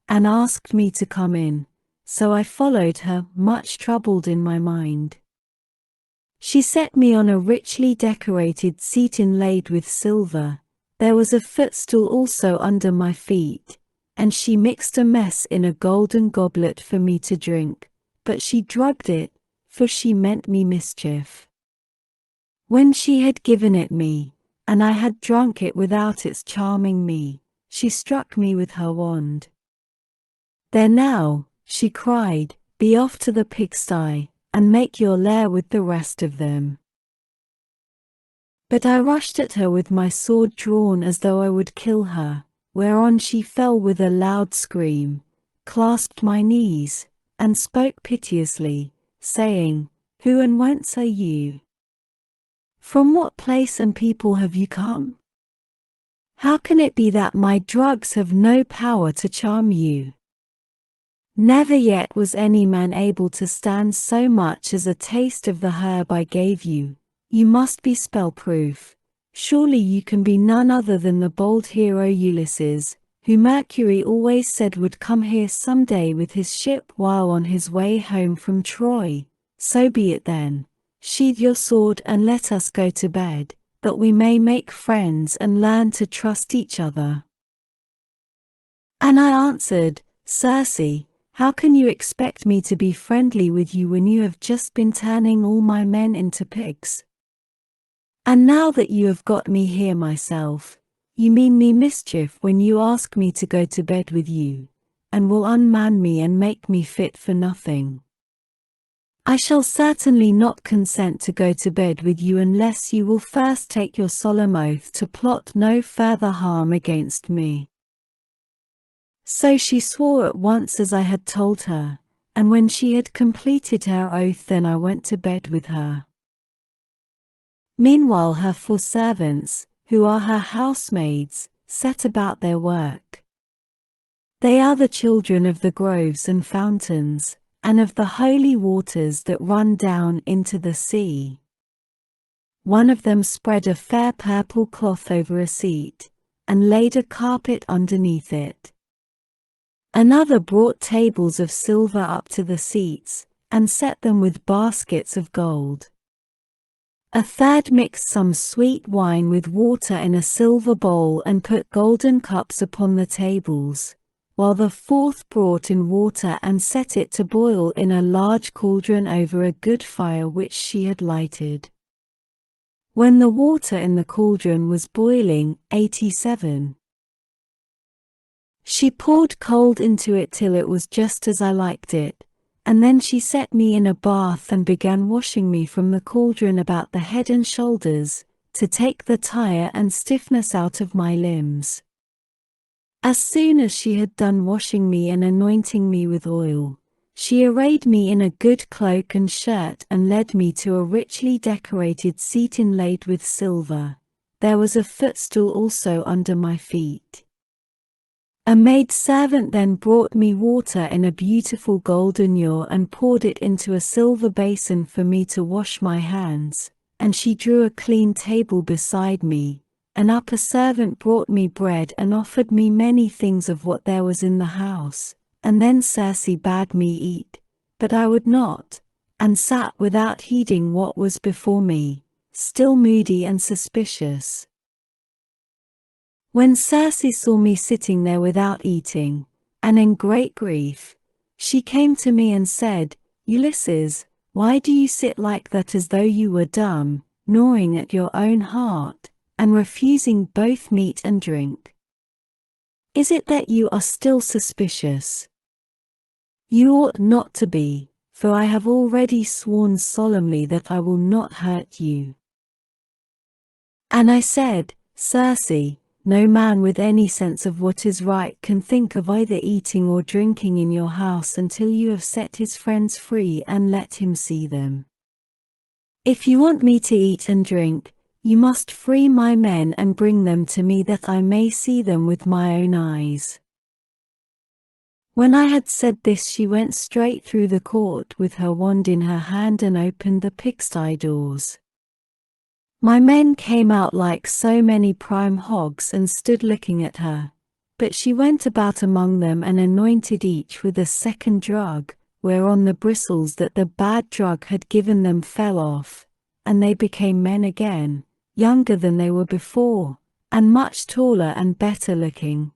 and asked me to come in, so I followed her, much troubled in my mind. She set me on a richly decorated seat inlaid with silver. There was a footstool also under my feet, and she mixed a mess in a golden goblet for me to drink, but she drugged it, for she meant me mischief. When she had given it me, and I had drunk it without its charming me, she struck me with her wand. "There now," she cried, "be off to the pigsty, and make your lair with the rest of them." But I rushed at her with my sword drawn as though I would kill her, whereon she fell with a loud scream, clasped my knees, and spoke piteously, saying, "Who and whence are you? From what place and people have you come? How can it be that my drugs have no power to charm you? Never yet was any man able to stand so much as a taste of the herb I gave you. You must be spell-proof. Surely you can be none other than the bold hero Ulysses, who Mercury always said would come here some day with his ship while on his way home from Troy. So be it then. Sheathe your sword and let us go to bed, that we may make friends and learn to trust each other." And I answered, "Circe, how can you expect me to be friendly with you when you have just been turning all my men into pigs? And now that you have got me here myself, you mean me mischief when you ask me to go to bed with you, and will unman me and make me fit for nothing. I shall certainly not consent to go to bed with you unless you will first take your solemn oath to plot no further harm against me." So she swore at once as I had told her, and when she had completed her oath then I went to bed with her. Meanwhile her 4 servants, who are her housemaids, set about their work. They are the children of the groves and fountains, and of the holy waters that run down into the sea. One of them spread a fair purple cloth over a seat, and laid a carpet underneath it. Another brought tables of silver up to the seats, and set them with baskets of gold. A third mixed some sweet wine with water in a silver bowl and put golden cups upon the tables, while the fourth brought in water and set it to boil in a large cauldron over a good fire which she had lighted. When the water in the cauldron was boiling, 87. She poured cold into it till it was just as I liked it, and then she set me in a bath and began washing me from the cauldron about the head and shoulders, to take the tire and stiffness out of my limbs. As soon as she had done washing me and anointing me with oil, she arrayed me in a good cloak and shirt and led me to a richly decorated seat inlaid with silver. There was a footstool also under my feet. A maid-servant then brought me water in a beautiful golden ewer and poured it into a silver basin for me to wash my hands, and she drew a clean table beside me. An upper servant brought me bread and offered me many things of what there was in the house, and then Circe bade me eat, but I would not, and sat without heeding what was before me, still moody and suspicious. When Circe saw me sitting there without eating, and in great grief, she came to me and said, "Ulysses, why do you sit like that as though you were dumb, gnawing at your own heart, and refusing both meat and drink? Is it that you are still suspicious? You ought not to be, for I have already sworn solemnly that I will not hurt you." And I said, "Circe, no man with any sense of what is right can think of either eating or drinking in your house until you have set his friends free and let him see them. If you want me to eat and drink, you must free my men and bring them to me that I may see them with my own eyes." When I had said this she went straight through the court with her wand in her hand and opened the pigsty doors. My men came out like so many prime hogs and stood looking at her, But she went about among them and anointed each with a second drug, whereon the bristles that the bad drug had given them fell off, and they became men again, younger than they were before, and much taller and better looking.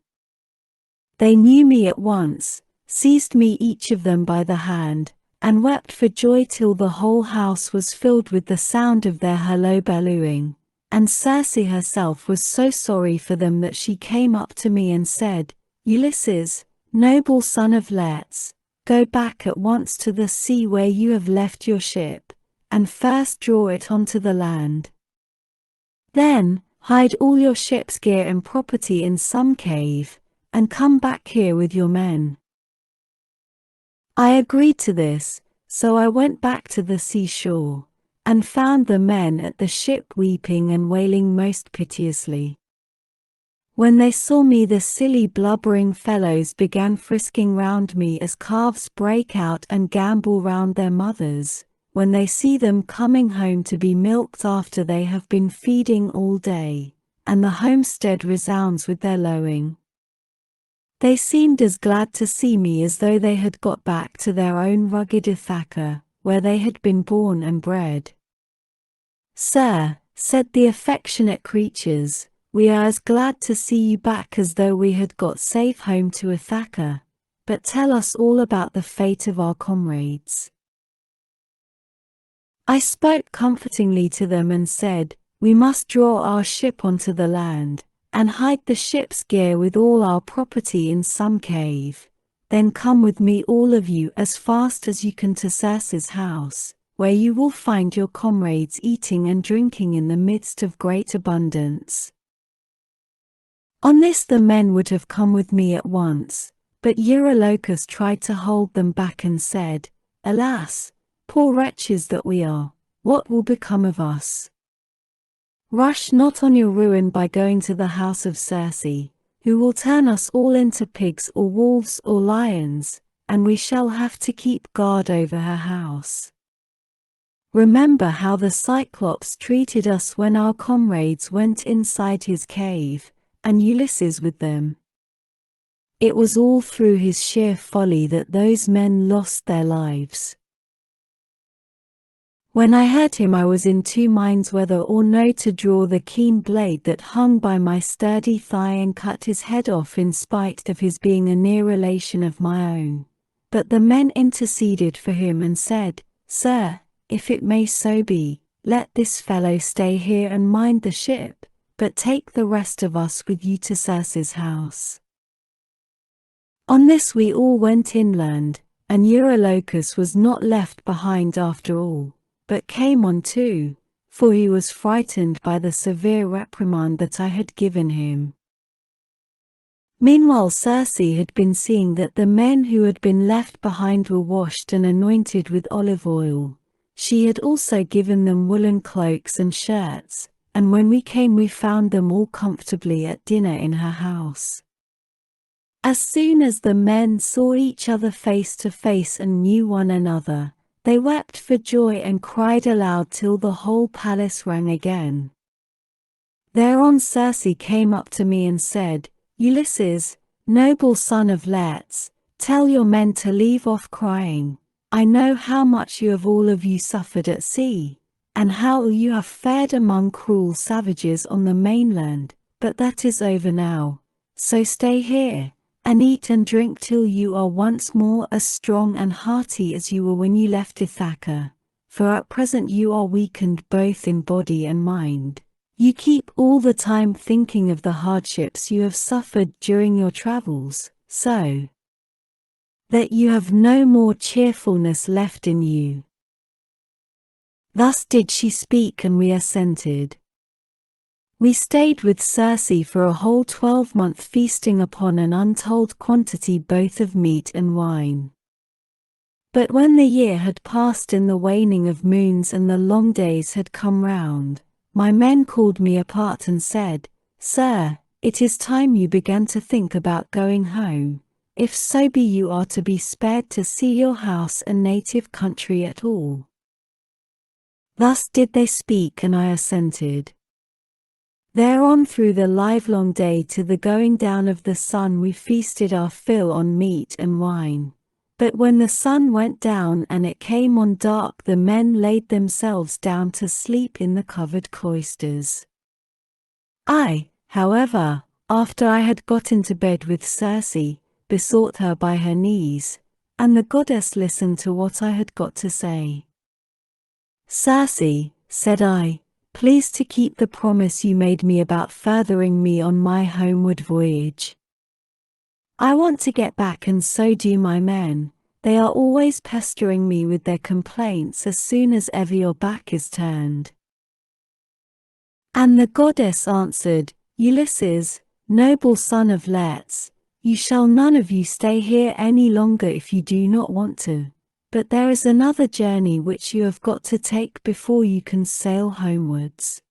They knew me at once, seized me each of them by the hand, and wept for joy till the whole house was filled with the sound of their hullaballooing. And Circe herself was so sorry for them that she came up to me and said, "Ulysses, noble son of Laertes, go back at once to the sea where you have left your ship, and first draw it onto the land. Then, hide all your ship's gear and property in some cave, and come back here with your men." I agreed to this, so I went back to the seashore, and found the men at the ship weeping and wailing most piteously. When they saw me, the silly blubbering fellows began frisking round me as calves break out and gambol round their mothers, when they see them coming home to be milked after they have been feeding all day, and the homestead resounds with their lowing. They seemed as glad to see me as though they had got back to their own rugged Ithaca, where they had been born and bred. "Sir," said the affectionate creatures, "we are as glad to see you back as though we had got safe home to Ithaca, but tell us all about the fate of our comrades." I spoke comfortingly to them and said, "We must draw our ship onto the land, and hide the ship's gear with all our property in some cave. Then come with me all of you as fast as you can to Circe's house, where you will find your comrades eating and drinking in the midst of great abundance." On this the men would have come with me at once, but Eurylochus tried to hold them back and said, "Alas, poor wretches that we are, what will become of us? Rush not on your ruin by going to the house of Circe, who will turn us all into pigs or wolves or lions, and we shall have to keep guard over her house. Remember how the Cyclops treated us when our comrades went inside his cave, and Ulysses with them. It was all through his sheer folly that those men lost their lives." When I heard him, I was in two minds whether or no to draw the keen blade that hung by my sturdy thigh and cut his head off in spite of his being a near relation of my own. But the men interceded for him and said, "Sir, if it may so be, let this fellow stay here and mind the ship, but take the rest of us with you to Circe's house." On this we all went inland, and Eurylochus was not left behind after all, but came on too, for he was frightened by the severe reprimand that I had given him. Meanwhile Circe had been seeing that the men who had been left behind were washed and anointed with olive oil. She had also given them woolen cloaks and shirts, and when we came we found them all comfortably at dinner in her house. As soon as the men saw each other face to face and knew one another, they wept for joy and cried aloud till the whole palace rang again. Thereon Circe came up to me and said, "Ulysses, noble son of Laertes, tell your men to leave off crying. I know how much you have all of you suffered at sea, and how you have fared among cruel savages on the mainland, but that is over now. So stay here, and eat and drink till you are once more as strong and hearty as you were when you left Ithaca, for at present you are weakened both in body and mind. You keep all the time thinking of the hardships you have suffered during your travels, so that you have no more cheerfulness left in you." Thus did she speak, and we assented. We stayed with Circe for a whole 12-month, feasting upon an untold quantity both of meat and wine. But when the year had passed in the waning of moons and the long days had come round, my men called me apart and said, "Sir, it is time you began to think about going home, if so be you are to be spared to see your house and native country at all." Thus did they speak, and I assented. Thereon through the livelong day to the going down of the sun we feasted our fill on meat and wine. But when the sun went down and it came on dark, the men laid themselves down to sleep in the covered cloisters. I, however, after I had got into bed with Circe, besought her by her knees, and the goddess listened to what I had got to say. "Circe," said I, "please to keep the promise you made me about furthering me on my homeward voyage. I want to get back, and so do my men. They are always pestering me with their complaints as soon as ever your back is turned." And the goddess answered, "Ulysses, noble son of Let's, you shall none of you stay here any longer if you do not want to. But there is another journey which you have got to take before you can sail homewards.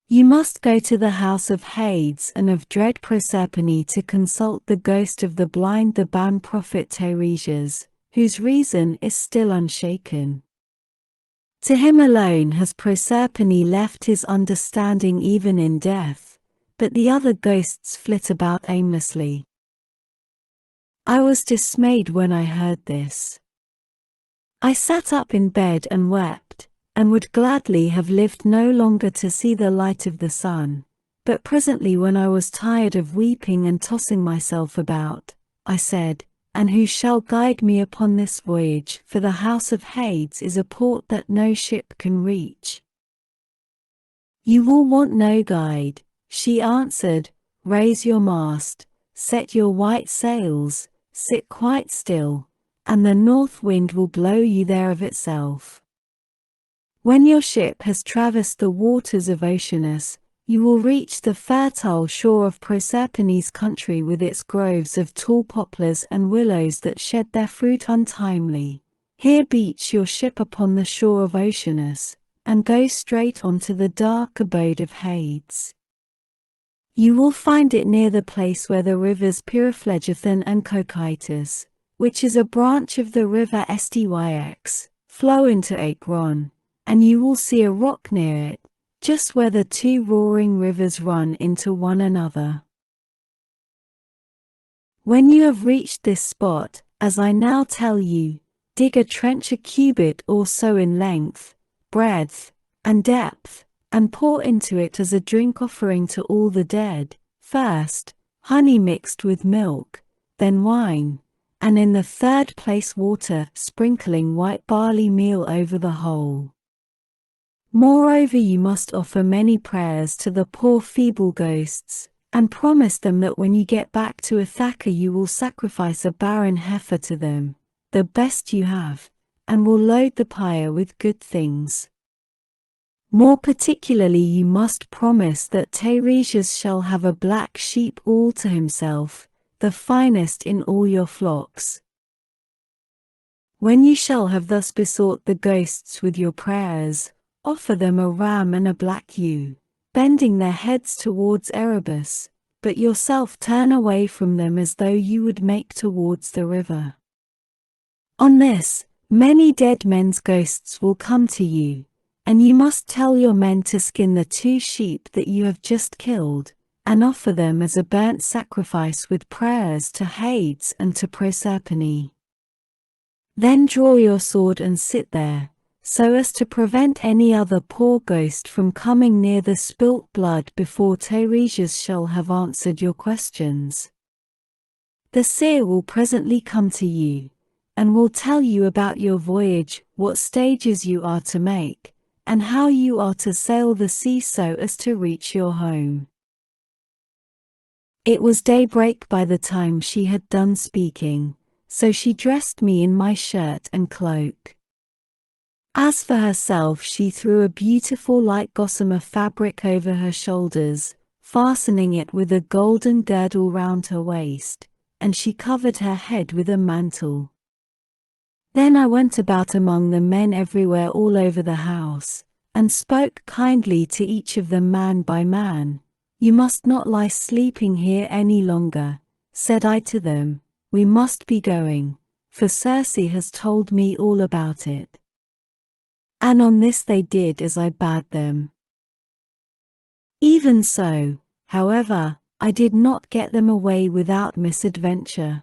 You must go to the house of Hades and of dread Proserpine to consult the ghost of the blind, the banned prophet Teiresias, whose reason is still unshaken. To him alone has Proserpine left his understanding even in death, but the other ghosts flit about aimlessly." I was dismayed when I heard this. I sat up in bed and wept, and would gladly have lived no longer to see the light of the sun. But presently, when I was tired of weeping and tossing myself about, I said, "And who shall guide me upon this voyage? For the house of Hades is a port that no ship can reach." "You will want no guide," she answered. "Raise your mast, set your white sails, sit quite still, and the north wind will blow you there of itself. When your ship has traversed the waters of Oceanus, you will reach the fertile shore of Proserpine's country with its groves of tall poplars and willows that shed their fruit untimely. Here beach your ship upon the shore of Oceanus, and go straight on to the dark abode of Hades. You will find it near the place where the rivers Pyriphlegethon and Cocytus, which is a branch of the river Styx, flow into Acron, and you will see a rock near it, just where the two roaring rivers run into one another. When you have reached this spot, as I now tell you, dig a trench a cubit or so in length, breadth, and depth, and pour into it as a drink offering to all the dead, first, honey mixed with milk, then wine, and in the third place water, sprinkling white barley meal over the whole. Moreover, you must offer many prayers to the poor feeble ghosts, and promise them that when you get back to Ithaca you will sacrifice a barren heifer to them, the best you have, and will load the pyre with good things. More particularly you must promise that Teiresias shall have a black sheep all to himself, the finest in all your flocks. When you shall have thus besought the ghosts with your prayers, offer them a ram and a black ewe, bending their heads towards Erebus, but yourself turn away from them as though you would make towards the river. On this, many dead men's ghosts will come to you, and you must tell your men to skin the 2 sheep that you have just killed, and offer them as a burnt sacrifice with prayers to Hades and to Proserpine. Then draw your sword and sit there, so as to prevent any other poor ghost from coming near the spilt blood before Teiresias shall have answered your questions. The seer will presently come to you, and will tell you about your voyage, what stages you are to make, and how you are to sail the sea so as to reach your home." It was daybreak by the time she had done speaking, so she dressed me in my shirt and cloak. As for herself, she threw a beautiful light gossamer fabric over her shoulders, fastening it with a golden girdle round her waist, and she covered her head with a mantle. Then I went about among the men everywhere all over the house, and spoke kindly to each of them man by man. "You must not lie sleeping here any longer," said I to them, "we must be going, for Circe has told me all about it." And on this they did as I bade them. Even so, however, I did not get them away without misadventure.